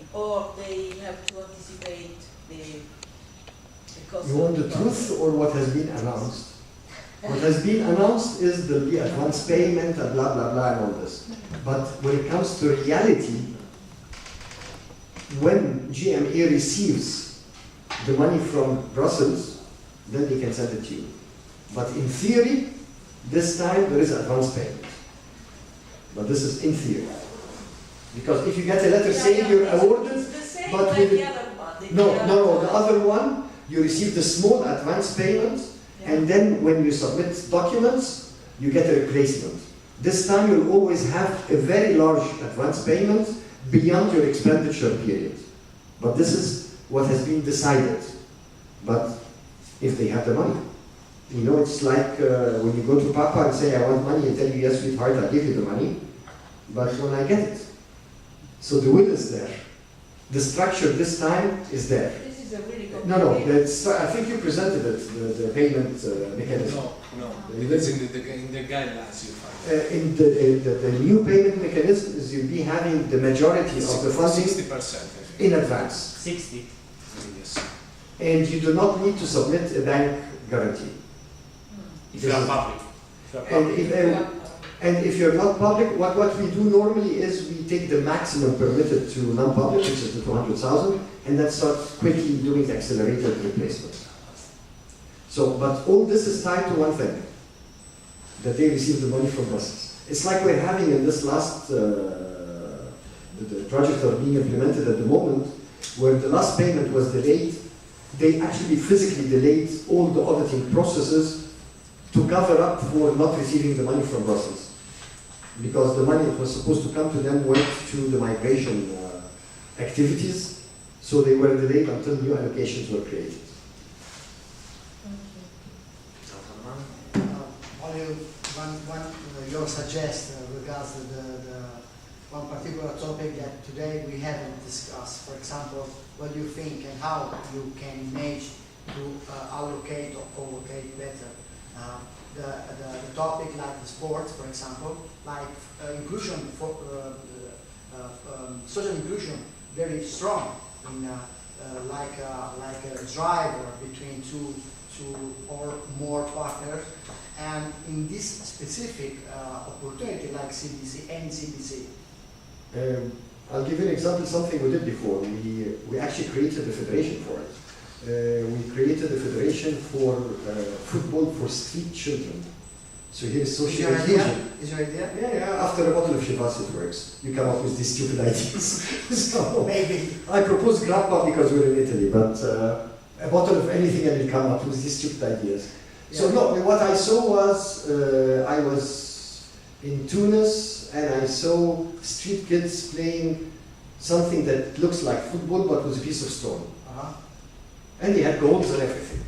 money, or they have to anticipate the cost? You want the truth or what has been announced? What has been announced is there'll be advance payment and blah, blah, blah, and all this. But when it comes to reality, when GMA receives the money from Brussels, then they can send it to you. But in theory, this time there is advance payment. But this is in theory. Because if you get a letter saying you're awarded, it's the same but like with the other one. no, the other one, you receive the small advance payment, and then when you submit documents, you get a replacement. This time you'll always have a very large advance payment beyond your expenditure period. But this is what has been decided. But if they have the money. You know, it's like when you go to Papa and say, I want money, and tell you, yes, sweetheart, I'll give you the money. But when I get it. So the will is there. The structure this time is there. This is a really No, I think you presented it, the payment mechanism. No, it is in the guidelines you find. In the new payment mechanism is you'll be having the majority of the funding 60%. in advance. 60. Yes. And you do not need to submit a bank guarantee. If you are public. And if you're not public, what we do normally is we take the maximum permitted to non-public, which is the 200,000, and then start quickly doing the accelerated replacement. So, but all this is tied to one thing, that they receive the money from Brussels. It's like we're having in this last, the projects that are being implemented at the moment, where the last payment was delayed, they actually physically delayed all the auditing processes to cover up for not receiving the money from Brussels. Because the money that was supposed to come to them went to the migration activities, so they were delayed until new allocations were created. Your suggestion regards the one particular topic that today we haven't discussed. For example, what do you think and how you can manage to allocate or allocate better the topic like the sports, for example, like inclusion, for social inclusion, very strong in like a driver between two or more partners. And in this specific opportunity like CBC and CBC. I'll give you an example, something we did before. We actually created a federation for it. We created a federation for football for street children. So here's social inclusion. Is your idea? Yeah, after a bottle of Chivas it works. You come up with these stupid ideas. So maybe. I propose grappa because we're in Italy, but a bottle of anything and you come up with these stupid ideas. Yeah. So no, what I saw was, I was in Tunis and I saw street kids playing something that looks like football but with a piece of stone. And they had goals and everything.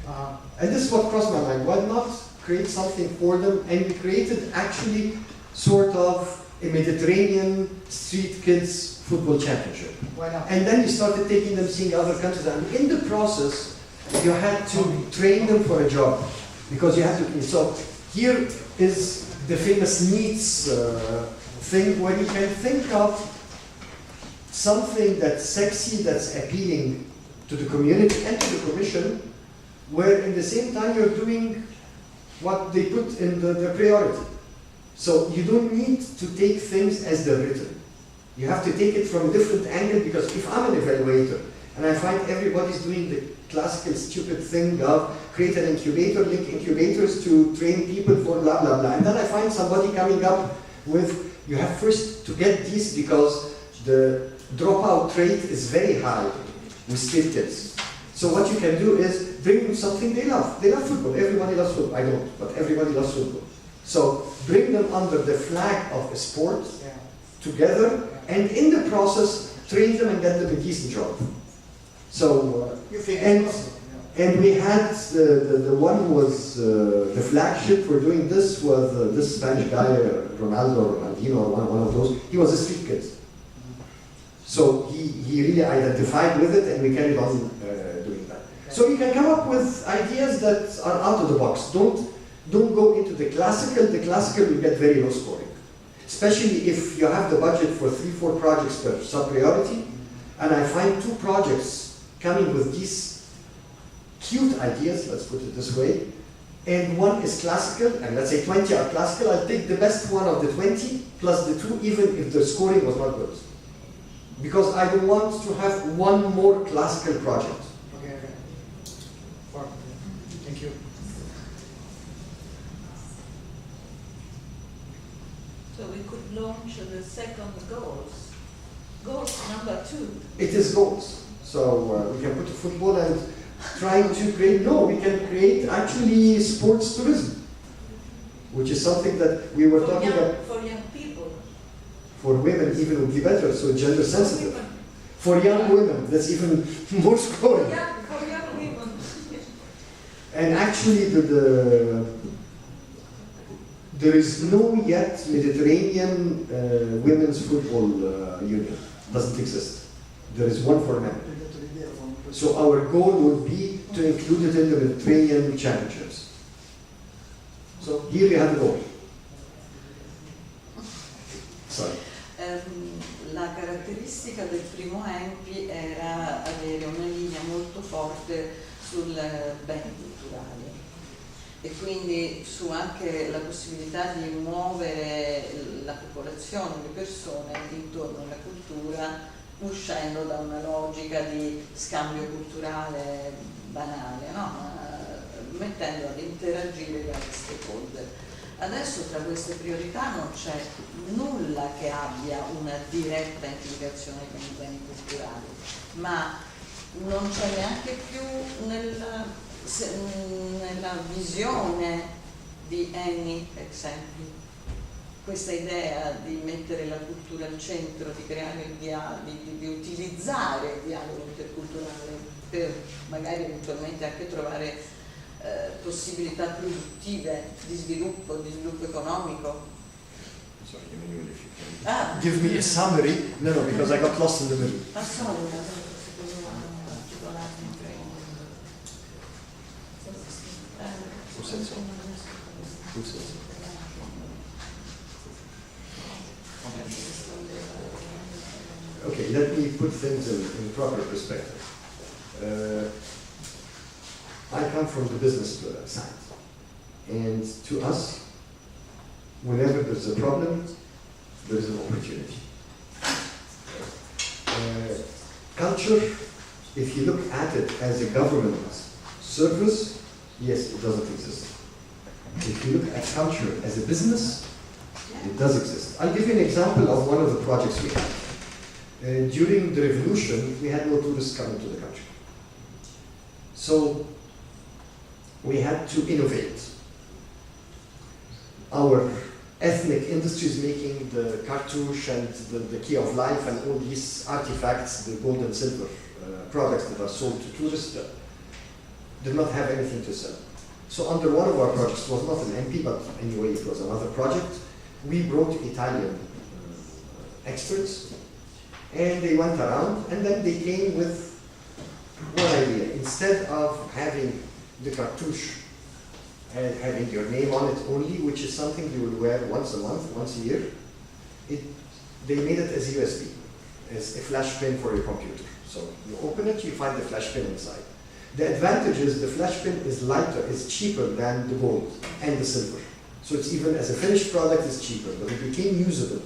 And this is what crossed my mind. Why not create something for them? And we created actually sort of a Mediterranean street kids football championship. Why not? And then we started taking them, seeing other countries. And in the process, you had to train them for a job. Because you have to, so here is the famous needs thing where you can think of something that's sexy, that's appealing to the community and to the commission, where in the same time you're doing what they put in the priority. So you don't need to take things as they're written. You have to take it from a different angle, because if I'm an evaluator and I find everybody's doing the classical stupid thing of create an incubator, link incubators to train people for blah, blah, blah. And then I find somebody coming up with, you have first to get these because the dropout rate is very high with street kids. So what you can do is bring them something they love. They love football. Everybody loves football. I don't, but everybody loves football. So bring them under the flag of a sport together, and in the process, train them and get them a decent job. So, and we had the one who was the flagship for doing this was this Spanish guy, Ronaldo, Ronaldinho, or one of those. He was a street kid. So he really identified with it, and we carried on doing that. So you can come up with ideas that are out of the box. Don't go into the classical. The classical will get very low scoring. Especially if you have the budget for 3-4 projects per sub-priority, And I find two projects coming with these cute ideas, let's put it this way, and one is classical, and let's say 20 are classical. I'll take the best one of the 20 plus the 2, even if the scoring was not good. Because I don't want to have one more classical project. Okay. Thank you. So we could launch the second goals. Goals number 2. It is goals. So we can put a football and trying to create, no, we can create actually sports tourism, which is something that we were talking about. For young people. For women even would be better, so gender sensitive. For young women, that's even more scoring. Yeah, for young women. And actually there is no yet Mediterranean women's football union. Doesn't exist. There is one for men. So our goal would be to include it in the Mediterranean championships. So here we have the goal. Sorry. La caratteristica del primo ENPI era avere una linea molto forte sul beni culturali e quindi su anche la possibilità di muovere la popolazione, le persone intorno alla cultura, uscendo da una logica di scambio culturale banale, no? Mettendo ad interagire i vari stakeholder. Adesso tra queste priorità non c'è nulla che abbia una diretta implicazione con i beni culturali, ma non c'è neanche più nella visione di ENI esempio questa idea di mettere la cultura al centro, di creare il di utilizzare il dialogo interculturale per magari eventualmente anche trovare possibilità produttive di sviluppo economico. Sorry, Emanuele, if you can give me a summary. No, because I got lost in the middle. Who said so? Who said so? Okay, let me put things in proper perspective. I come from the business side, and to us, whenever there's a problem, there is an opportunity. Culture, if you look at it as a government service, yes, it doesn't exist. If you look at culture as a business, it does exist. I'll give you an example of one of the projects we had. During the revolution, we had no tourists coming to the country. So we had to innovate. Our ethnic industries making the cartouche and the key of life and all these artifacts, the gold and silver products that are sold to tourists, did not have anything to sell. So under one of our projects, it was not an MP, but anyway it was another project, we brought Italian experts, and they went around, and then they came with one idea. Instead of having the cartouche and having your name on it only, which is something you will wear once a month, once a year, they made it as USB, as a flash pin for your computer. So you open it, you find the flash pin inside. The advantage is the flash pin is lighter, is cheaper than the gold and the silver. So it's even as a finished product, it's cheaper, but it became usable.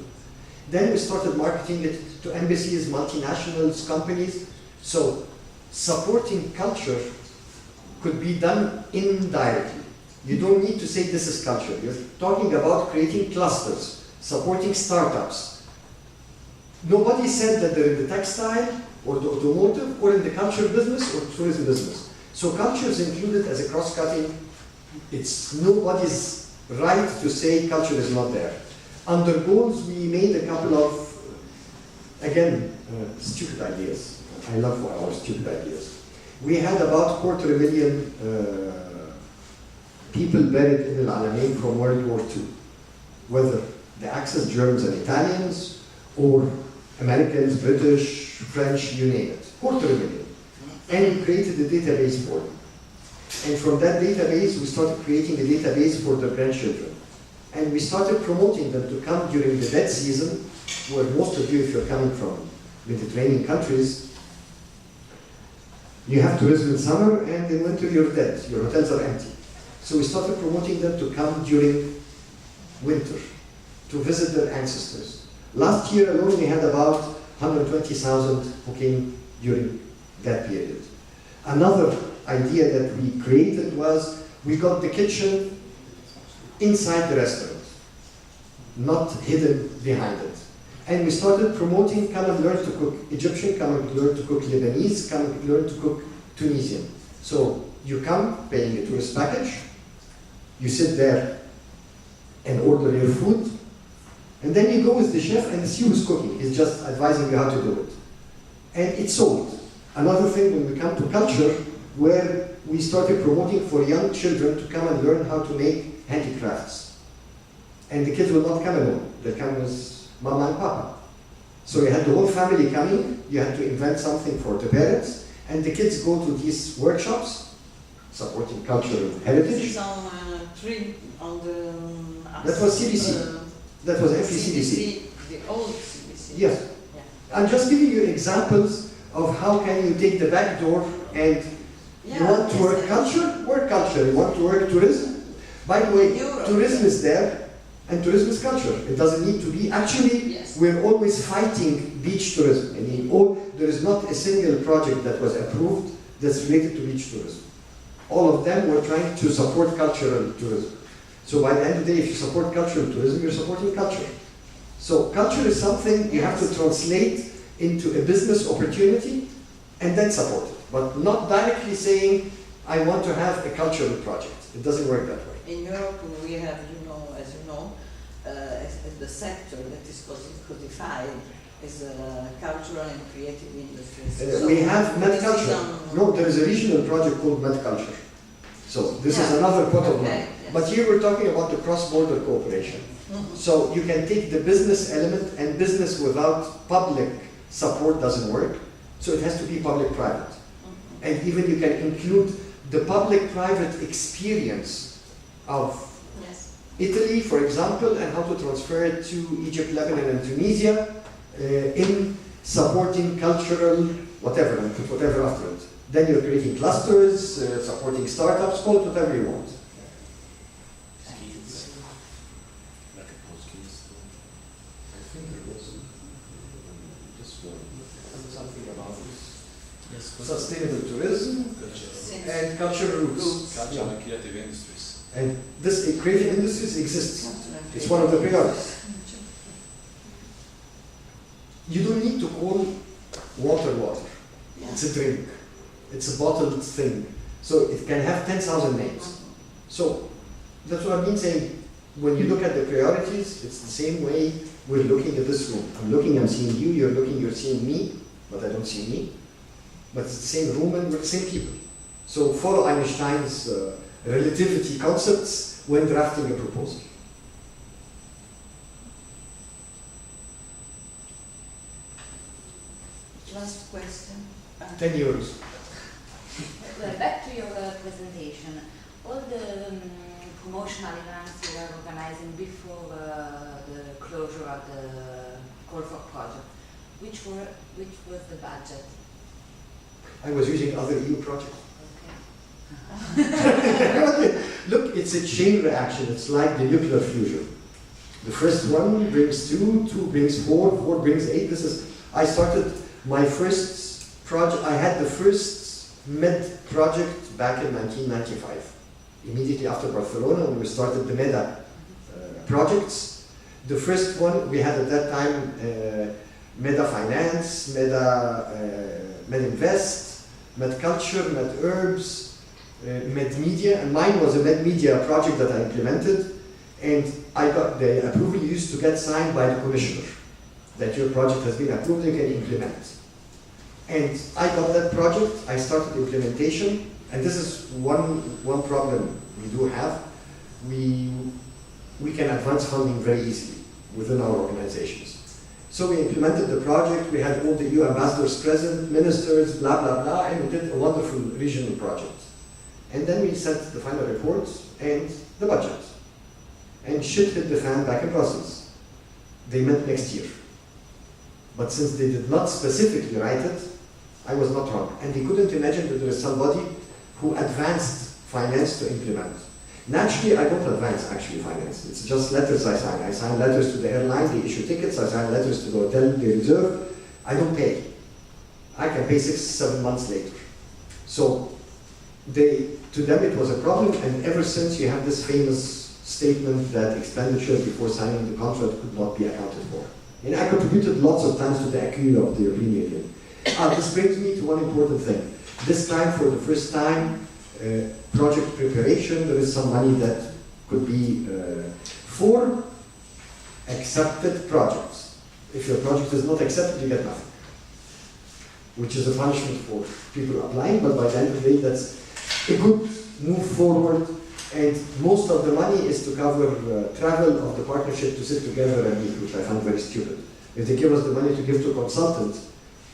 Then we started marketing it to embassies, multinationals, companies. So supporting culture could be done indirectly. You don't need to say this is culture. You're talking about creating clusters, supporting startups. Nobody said that they're in the textile or the automotive or in the culture business or tourism business. So culture is included as a cross-cutting. It's nobody's right to say culture is not there. Under goals, we made a couple of, again, stupid ideas. I love our stupid ideas. We had about 250,000 people buried in Al-Alamein from World War II, whether the Axis, Germans and Italians, or Americans, British, French, you name it, 250,000. And we created a database for them. And from that database, we started creating a database for their grandchildren. And we started promoting them to come during the dead season, where most of you, if you're coming from Mediterranean countries, you have tourism in summer, and in winter you're dead. Your hotels are empty. So we started promoting them to come during winter to visit their ancestors. Last year alone, we had about 120,000 who came during that period. Another idea that we created was we got the kitchen inside the restaurant, not hidden behind it. And we started promoting, come and learn to cook Egyptian, come and learn to cook Lebanese, come and learn to cook Tunisian. So you come paying a tourist package, you sit there and order your food, and then you go with the chef and see who's cooking. He's just advising you how to do it. And it's sold. Another thing, when we come to culture, where we started promoting for young children to come and learn how to make handicrafts. And the kids will not come alone, they'll come with Mama and Papa. So you had the whole family coming, you had to invent something for the parents, and the kids go to these workshops, supporting cultural heritage. This is on the... That was CBC. That was FECDC. The old CBC. Yes. Yeah. I'm just giving you examples of how can you take the back door and you want to work culture. You want to work tourism. By the way, tourism is there and tourism is culture. It doesn't need to be. Actually, we're always fighting beach tourism. I mean, there is not a single project that was approved that's related to beach tourism. All of them were trying to support cultural tourism. So by the end of the day, if you support cultural tourism, you're supporting culture. So culture is something you have to translate into a business opportunity and then support it. But not directly saying, I want to have a cultural project. It doesn't work that way. In Europe, we have, as you know, the sector that is codified is cultural and creative industries. We have med culture. No, there is a regional project called med culture. So this is another pot of money. Yes. But here we're talking about the cross-border cooperation. So you can take the business element, and business without public support doesn't work. So it has to be public-private. And even you can include the public-private experience of Italy, for example, and how to transfer it to Egypt, Lebanon, and Tunisia in supporting cultural whatever, and put whatever after it. Then you're creating clusters, supporting startups, call it whatever you want. Sustainable tourism and cultural roots. Culture and creative industries. And this creative industries exists. It's one of the priorities. You don't need to call water. It's a drink. It's a bottled thing. So it can have 10,000 names. So that's what I've been saying. When you look at the priorities, it's the same way we're looking at this room. I'm seeing you, you're seeing me, but I don't see me. But it's the same room and we're the same people. So follow Einstein's relativity concepts when drafting a proposal. Last question. 10 euros. Back to your presentation. All the promotional events you were organizing before the closure of the call for project, which was the budget? I was using other EU projects. Okay. Look, it's a chain reaction. It's like the nuclear fusion. The first one brings 2, 2 brings 4, 4 brings 8. I started my first project. I had the first MED project back in 1995. Immediately after Barcelona, when we started the MEDA projects. The first one we had at that time, MEDA Finance, MED Invest, MED Culture, MED Herbs, MED Media, and mine was a MED Media project that I implemented, and I got the approval used to get signed by the commissioner, that your project has been approved, you can implement. And I got that project, I started implementation, and this is one problem we do have. We can advance funding very easily within our organizations. So we implemented the project, we had all the EU ambassadors present, ministers, blah, blah, blah, and we did a wonderful regional project. And then we sent the final report and the budget. And shit hit the fan back in Brussels. They met next year. But since they did not specifically write it, I was not wrong. And they couldn't imagine that there is somebody who advanced finance to implement. Naturally, I don't advance actually finance. It's just letters I sign. I sign letters to the airline, they issue tickets. I sign letters to the hotel, they reserve. I don't pay. I can pay 6-7 months later. So to them it was a problem, and ever since you have this famous statement that expenditure before signing the contract could not be accounted for. And I contributed lots of times to the accrual of the European Union. This brings me to one important thing. This time, for the first time, project preparation, there is some money that could be for accepted projects. If your project is not accepted, you get nothing, which is a punishment for people applying, but by the end of the day, that's a good move forward. And most of the money is to cover travel of the partnership to sit together and meet, which I found very stupid. If they give us the money to give to a consultant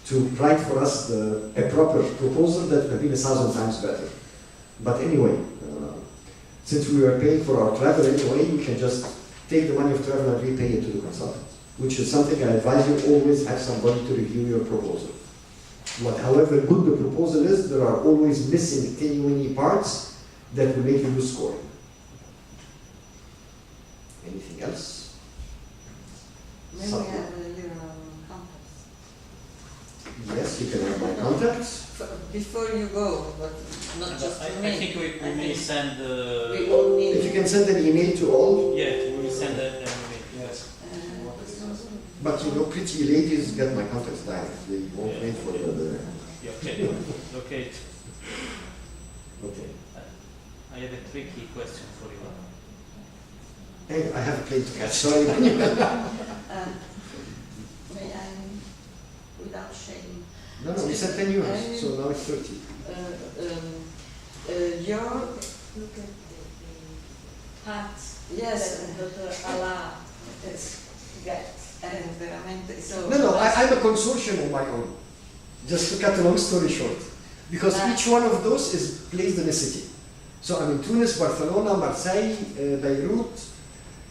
to write for us a proper proposal, that would have been 1,000 times better. But anyway, since we were paying for our travel anyway, we can just take the money of travel and repay it to the consultant, which is something I advise you, always have somebody to review your proposal. However good the proposal is, there are always missing tiny parts that will make you lose scoring. Anything else? Maybe we have your contacts. Yes, you can have my contacts. Before you go, but not just to me. I think we may send. We all need. If you can send an email to all. Yeah, we will send an email. Yes. But you know, pretty ladies get my contacts direct. They won't wait for the. Okay. Okay. Okay. I have a tricky question for you. Hey, I have a plane to catch. Sorry. May I, without shame? No, we said 10 euros, so now it's 30. Your Look at the hats yes, that Dr. Alaa gets. and veramente so. No, I'm a consortium on my own. Just to cut a long story short. Because each one of those is placed in a city. So I'm in Tunis, Barcelona, Marseille, Beirut,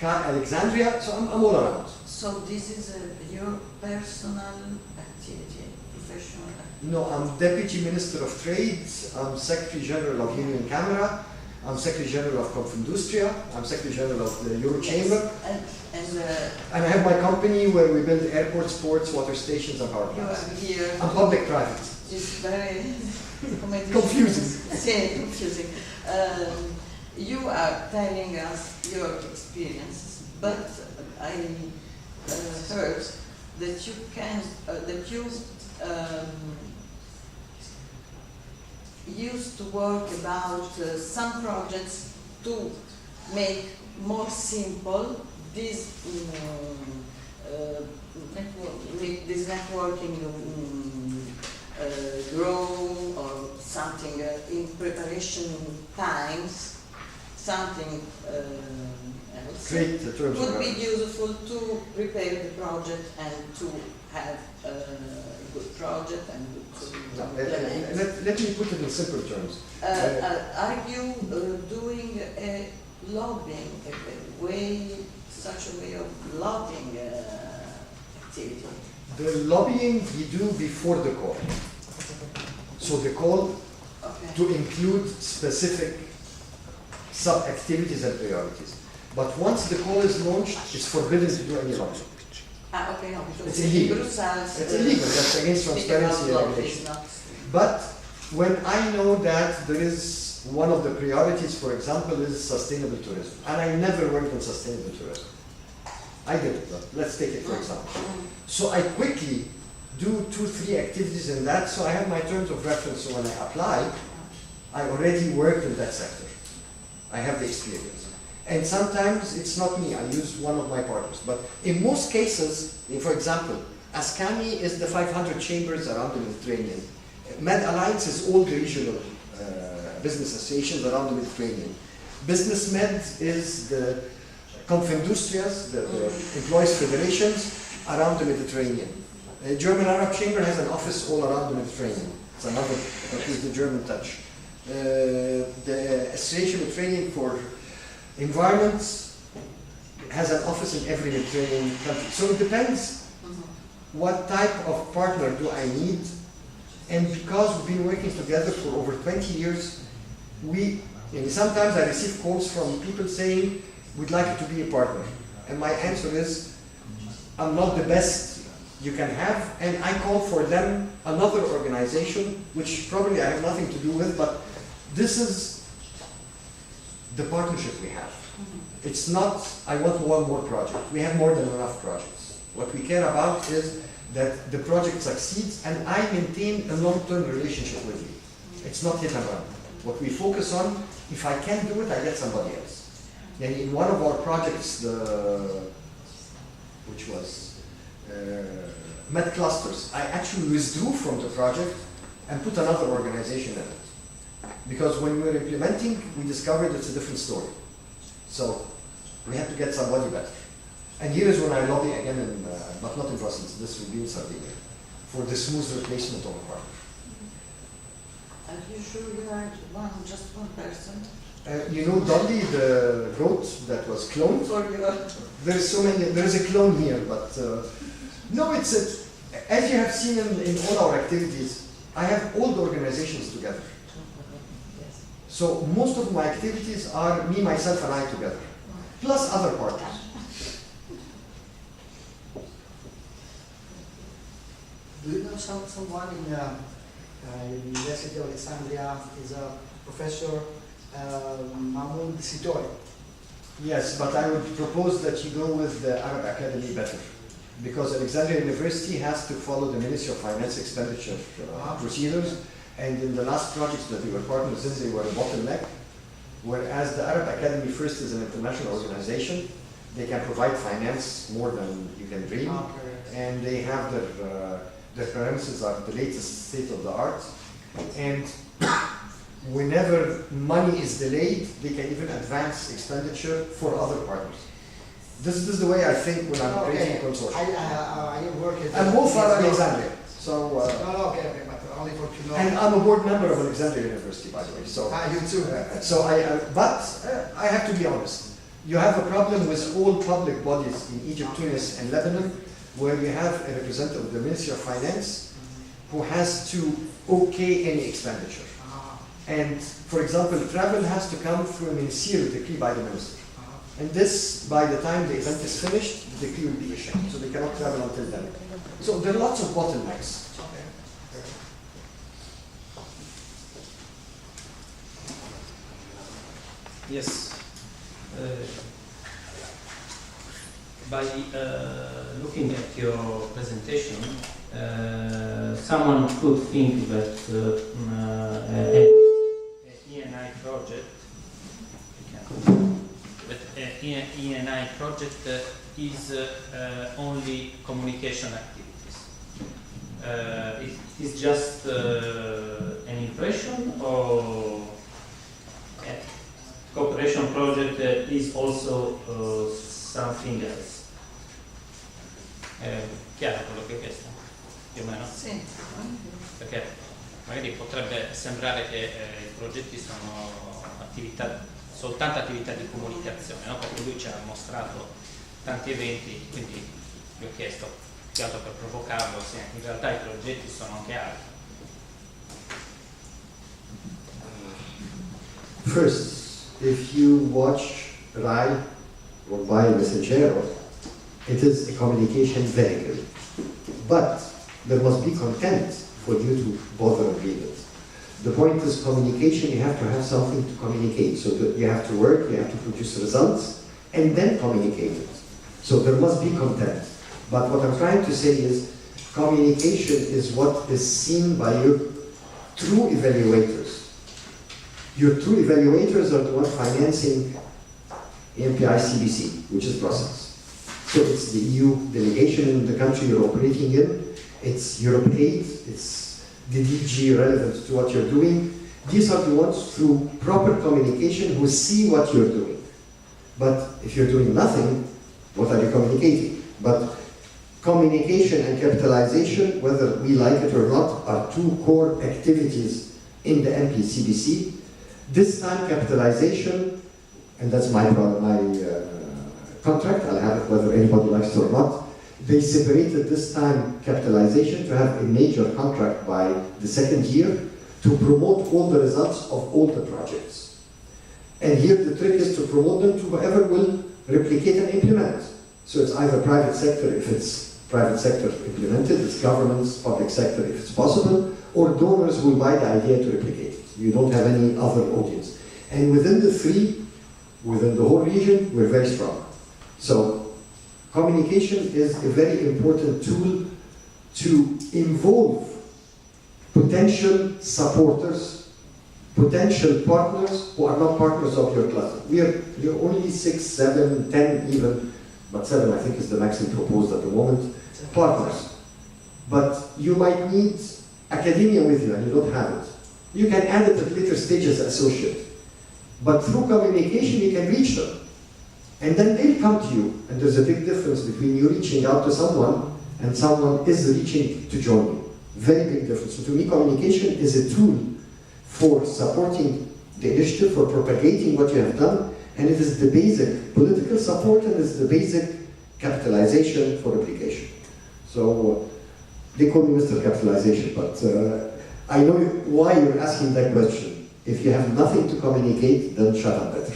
Alexandria, so I'm all around. So this is your personal activity, professional activity? No, I'm Deputy Minister of Trade, I'm Secretary General of Union Camera, I'm Secretary General of Confindustria, I'm Secretary General of the Euro Chamber, and I have my company where we build airports, ports, water stations, and power plants. You are here. I'm public-private. It's very Confusing. Yeah, confusing. You are telling us your experiences, but I heard that you can used to work about some projects to make more simple this networking grow or something in preparation times, something else Great terms would of be reference. useful to prepare the project and to have a good project and to implement. Let me put it in simple terms. Are you doing a lobbying, such a way of lobbying activity? The lobbying we do before the call. So the call to include specific sub-activities and priorities. But once the call is launched, it's forbidden to do any lobbying. Okay, no, because It's illegal. Brussels, It's illegal, that's against transparency and regulation. But when I know that there is one of the priorities, for example, is sustainable tourism, and I never worked on sustainable tourism. I did it, but let's take it for example. So I quickly do 2-3 activities in that, so I have my terms of reference, so when I apply, I already worked in that sector. I have the experience. And sometimes it's not me, I use one of my partners. But in most cases, for example, ASCAMI is the 500 chambers around the Mediterranean. Med Alliance is all the regional business associations around the Mediterranean. Business Med is the Confindustrias, the employees federations around the Mediterranean. The German Arab Chamber has an office all around the Mediterranean. It's another, that is the German touch. The Association Mediterranean for Environment has an office in every Mediterranean country. So it depends what type of partner do I need? And because we've been working together for over 20 years, and sometimes I receive calls from people saying, we'd like you to be a partner. And my answer is, I'm not the best you can have, and I call for them another organization, which probably I have nothing to do with, but this is the partnership we have. It's not, I want one more project. We have more than enough projects. What we care about is that the project succeeds and I maintain a long-term relationship with you. It's not hit and run. What we focus on, if I can't do it, I get somebody else. And in one of our projects, which was MED clusters, I actually withdrew from the project and put another organization in it. Because when we were implementing, we discovered it's a different story. So we had to get somebody better. And here is when I lobby again, but not in Brussels, this will be in Sardinia, for the smooth replacement of a partner. Are you sure you are just one person? You know Dolly, the goat that was cloned? There's so many, there's a clone here, but no, as you have seen in all our activities, I have all the organizations together. Yes. So most of my activities are me, myself, and I together, plus other partners. Do you know someone in the University of Alexandria is a professor, Mahmoud Sitori? Yes, but I would propose that you go with the Arab Academy better, because Alexandria University has to follow the Ministry of Finance expenditure procedures, and in the last projects that we were partners in, they were a bottleneck, whereas the Arab Academy first is an international organization. They can provide finance more than you can dream, and they have their premises are the latest state of the art, and whenever money is delayed, they can even advance expenditure for other partners. This is the way I think when I'm creating a consortium. I work at... And both are Alexandria. So, okay, but only for to know. and I'm a board member of Alexandria University, by the way. So, you too. so I have to be honest. You have a problem with all public bodies in Egypt, Tunis, and Lebanon, where you have a representative of the Ministry of Finance who has to okay any expenditure. And, for example, travel has to come through a ministerial decree by the minister. And this, by the time the event is finished, the decree will be issued, so they cannot travel until then. So there are lots of bottlenecks. Yes. By looking at your presentation, someone could think that an ENI project, ENI project is only communication activities. It is just an impression, or cooperation project is also something else. Chiaro quello che ho chiesto? Più o meno? Sì. Perché magari potrebbe sembrare che i progetti sono soltanto attività di comunicazione, no? Perché lui ci ha mostrato tanti eventi, quindi gli ho chiesto, più altro per provocarlo, se in realtà i progetti sono anche altri. First, if you watch RAI or by Messaggero, it is a communication vehicle. But there must be content for you to bother and read it. The point is communication, you have to have something to communicate. So that you have to work, you have to produce results, and then communicate it. So there must be content. But what I'm trying to say is communication is what is seen by your true evaluators. Your true evaluators are the ones financing ENPI CBC, which is Brussels. So it's the EU delegation in the country you're operating in, it's Europe Aid, it's the DG relevant to what you're doing. These are the ones through proper communication who see what you're doing. But if you're doing nothing, what are you communicating? But communication and capitalization, whether we like it or not, are two core activities in the MPCBC. This time capitalization, and that's my contract, I'll have it whether anybody likes it or not, they separated this time capitalization to have a major contract by the second year to promote all the results of all the projects. And here the trick is to promote them to whoever will replicate and implement. So it's either private sector if it's private sector implemented, it's governments, public sector if it's possible, or donors will buy the idea to replicate it. You don't have any other audience. And within the three, within the whole region, we're very strong. So communication is a very important tool to involve potential supporters, potential partners who are not partners of your cluster. You're only 6, 7, 10 even, but 7 I think is the maximum proposed at the moment, partners. But you might need academia with you and you don't have it. You can add it at later stages as associate. But through communication you can reach them. And then they'll come to you. And there's a big difference between you reaching out to someone and someone is reaching to join you. Very big difference. So to me, communication is a tool for supporting the initiative, for propagating what you have done, and it is the basic political support and it's the basic capitalization for application. So they call me Mr. Capitalization, but I know why you're asking that question. If you have nothing to communicate, then shut up better.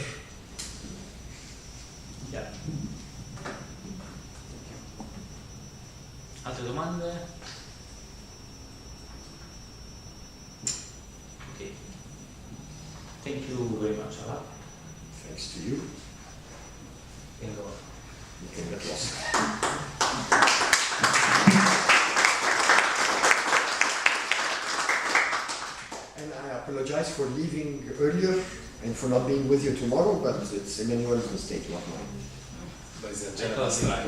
Yeah. Altre domande? Okay. Thank you very much, Alaa. Thanks to you. And You can get lost. And I apologize for leaving earlier and for not being with you tomorrow, but it's Emanuele's mistake, not mine. But it's a general strike.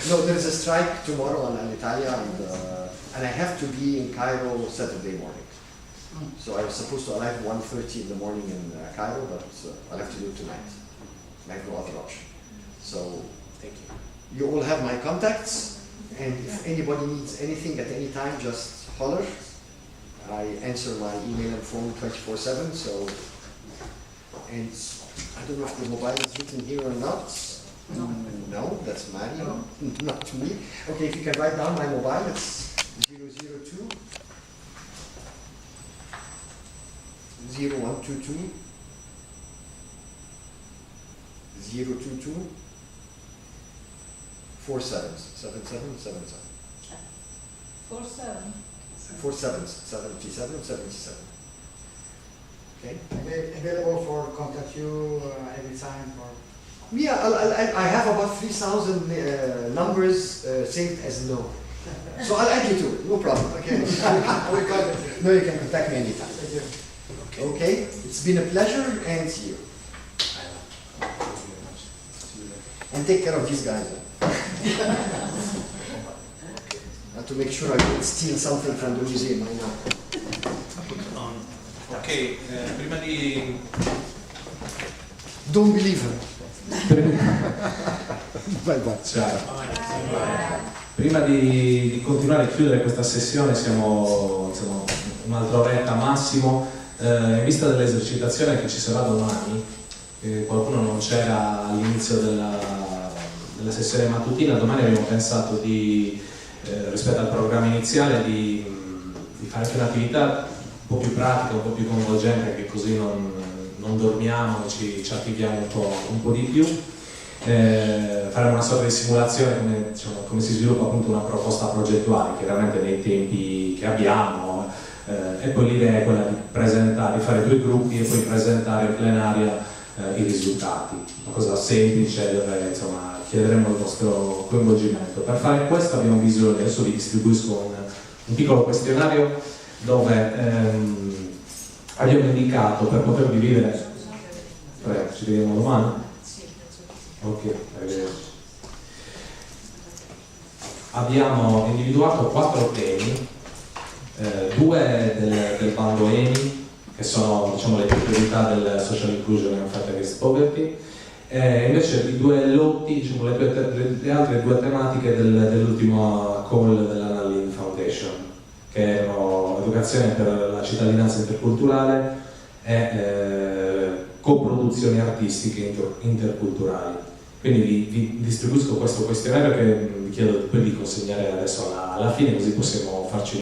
No, there's a strike tomorrow on Alitalia, and I have to be in Cairo Saturday morning. So I was supposed to arrive 1:30 in the morning in Cairo, but I'll have to do it tonight. I have no other option. So Thank you. you all have my contacts, and if anybody needs anything at any time, just holler. I answer my email and phone 24/7, so, and I don't know if the mobile is written here or not. No, that's Mario, not to me. Okay, if you can write down my mobile, it's 002 0122 022 477777. 47. 477777. Okay. Available for contact you every time for. Yeah, I have about 3,000 numbers saved as no. So I'll add you to it, no problem. Okay. No, you can contact me anytime. Thank you. Okay, it's been a pleasure and see you. And take care of these guys. To make sure I don't steal something from the museum, I know. Ok, prima di... Don't believe him. Bye bye. Ciao. Prima di continuare a chiudere questa sessione, siamo un'altra oretta massimo, in vista dell'esercitazione che ci sarà domani, qualcuno non c'era all'inizio della sessione mattutina, domani abbiamo pensato di, rispetto al programma iniziale, di fare anche un'attività un po' più pratica, un po' più coinvolgente, che così non dormiamo e ci attiviamo un po' di più. Faremo una sorta di simulazione come si sviluppa appunto una proposta progettuale, chiaramente nei tempi che abbiamo, e poi l'idea è quella di presentare, di fare 2 gruppi e poi presentare in plenaria i risultati. Una cosa semplice dove chiederemo il vostro coinvolgimento. Per fare questo abbiamo bisogno, adesso vi distribuisco un piccolo questionario dove abbiamo indicato per poter dividere. Prego, ci vediamo domani? Ok, arrivederci. Abbiamo individuato 4 temi, 2 del bando ENI, che sono le priorità del social inclusion and fight against poverty, e invece i 2 lotti, le altre 2 tematiche dell'ultimo call dell'Analin Foundation, che erano educazione per la cittadinanza interculturale e coproduzioni artistiche interculturali. Quindi vi distribuisco questo questionario che vi chiedo poi di consegnare adesso alla fine, così possiamo farci